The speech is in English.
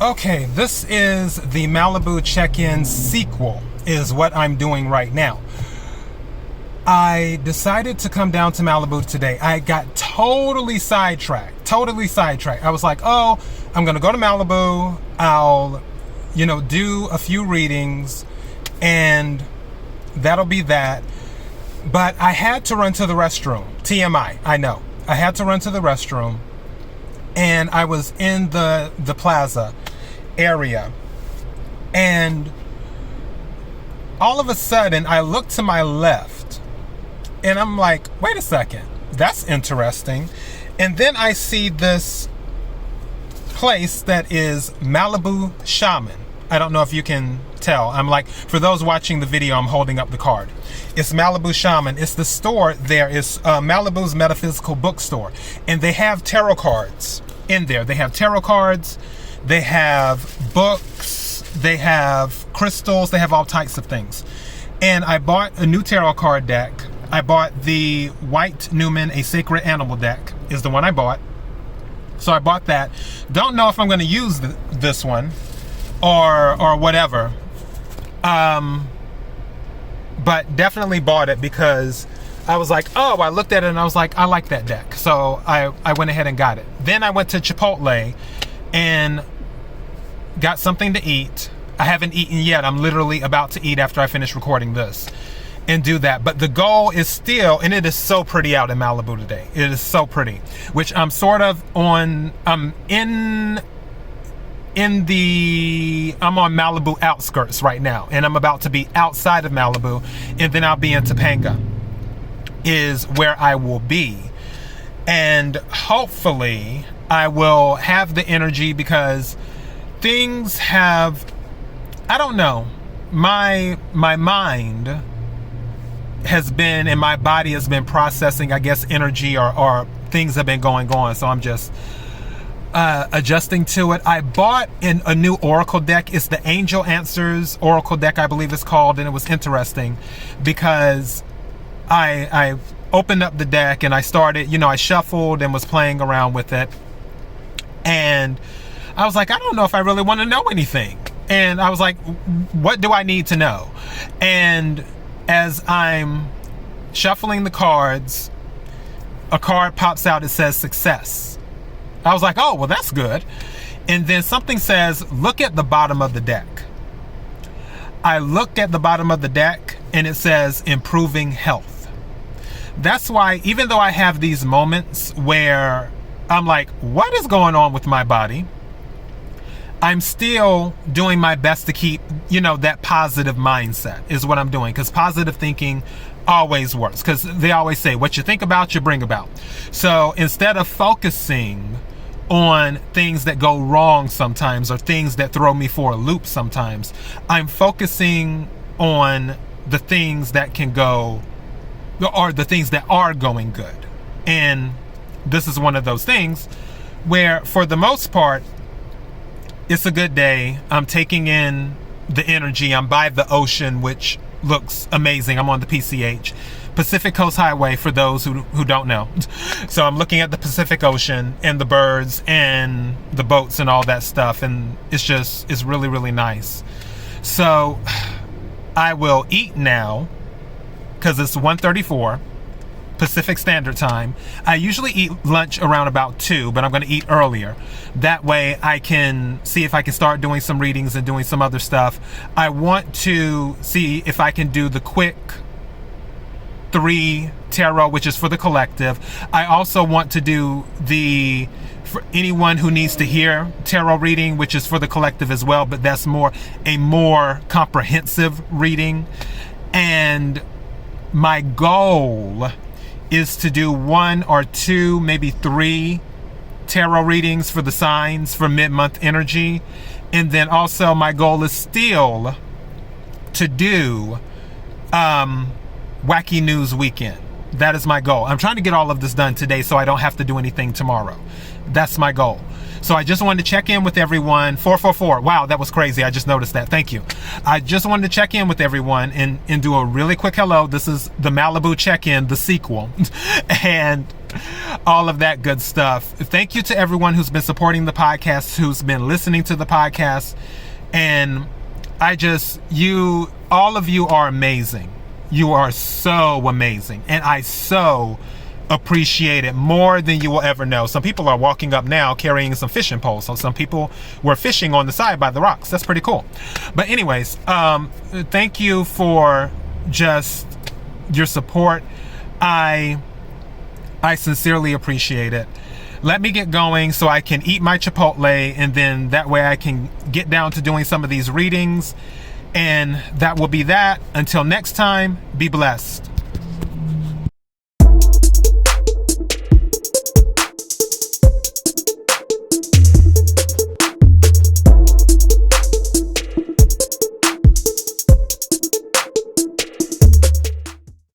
Okay, this is the Malibu check-in sequel, is what I'm doing right now. I decided to come down to Malibu today. I got totally sidetracked. I was like, oh, I'm gonna go to Malibu. I'll, do a few readings and that'll be that. But I had to run to the restroom. TMI, I know. I had to run to the restroom and I was in the plaza area, and all of a sudden I looked to my left and I'm like, wait a second, that's interesting. And then I see this place that is Malibu Shaman. I don't know if you can tell. I'm like, for those watching the video, I'm holding up the card. It's Malibu Shaman. It's the store there. It's Malibu's metaphysical bookstore, and they have tarot cards in there. They have tarot cards, they have books, they have crystals, they have all types of things. And I bought a new tarot card deck. I bought the White Newman, a Sacred Animal deck is the one I bought. So I bought that. Don't know if I'm going to use this one or whatever. But definitely bought it because I was like, oh, I looked at it and I was like, I like that deck. So I went ahead and got it. Then I went to Chipotle and got something to eat. I haven't eaten yet. I'm literally about to eat after I finish recording this and do that. But the goal is still, and it is so pretty out in Malibu today. It is so pretty, which I'm sort of on, I'm on Malibu outskirts right now, and I'm about to be outside of Malibu, and then I'll be in Topanga is where I will be. And hopefully I will have the energy, because things have, I don't know, my mind has been, and my body has been processing, I guess, energy or things have been going on. So I'm just adjusting to it. I bought a new Oracle deck. It's the Angel Answers Oracle deck, I believe it's called. And it was interesting because I opened up the deck and I started, I shuffled and was playing around with it. And I was like, I don't know if I really want to know anything. And I was like, what do I need to know? And as I'm shuffling the cards, a card pops out. It says success. I was like, oh, well, that's good. And then something says, look at the bottom of the deck. I looked at the bottom of the deck and it says improving health. That's why, even though I have these moments where I'm like, what is going on with my body? I'm still doing my best to keep, that positive mindset is what I'm doing. Because positive thinking always works. Because they always say, what you think about, you bring about. So instead of focusing on things that go wrong sometimes, or things that throw me for a loop sometimes, I'm focusing on the things that can go, or the things that are going good. And this is one of those things where, for the most part, it's a good day. I'm taking in the energy. I'm by the ocean, which looks amazing. I'm on the PCH, Pacific Coast Highway, for those who don't know. So I'm looking at the Pacific Ocean and the birds and the boats and all that stuff. And it's really, really nice. So I will eat now, because it's 1:34 Pacific Standard Time. I usually eat lunch around about 2, but I'm going to eat earlier. That way I can see if I can start doing some readings and doing some other stuff. I want to see if I can do the quick 3 tarot, which is for the collective. I also want to do for anyone who needs to hear tarot reading, which is for the collective as well, but that's a more comprehensive reading. And my goal is to do 1 or 2, maybe 3 tarot readings for the signs for mid-month energy. And then also my goal is still to do Wacky News Weekend. That is my goal. I'm trying to get all of this done today so I don't have to do anything tomorrow. That's my goal. So I just wanted to check in with everyone. 444. Wow, that was crazy. I just noticed that. Thank you. I just wanted to check in with everyone and do a really quick hello. This is the Malibu check-in, the sequel. And all of that good stuff. Thank you to everyone who's been supporting the podcast, who's been listening to the podcast. And all of you are amazing. You are so amazing. And I so appreciate it more than you will ever know. Some people are walking up now carrying some fishing poles. So some people were fishing on the side by the rocks. That's pretty cool. But anyways, thank you for just your support. I sincerely appreciate it. Let me get going so I can eat my Chipotle, and then that way I can get down to doing some of these readings. And that will be that. Until next time, be blessed.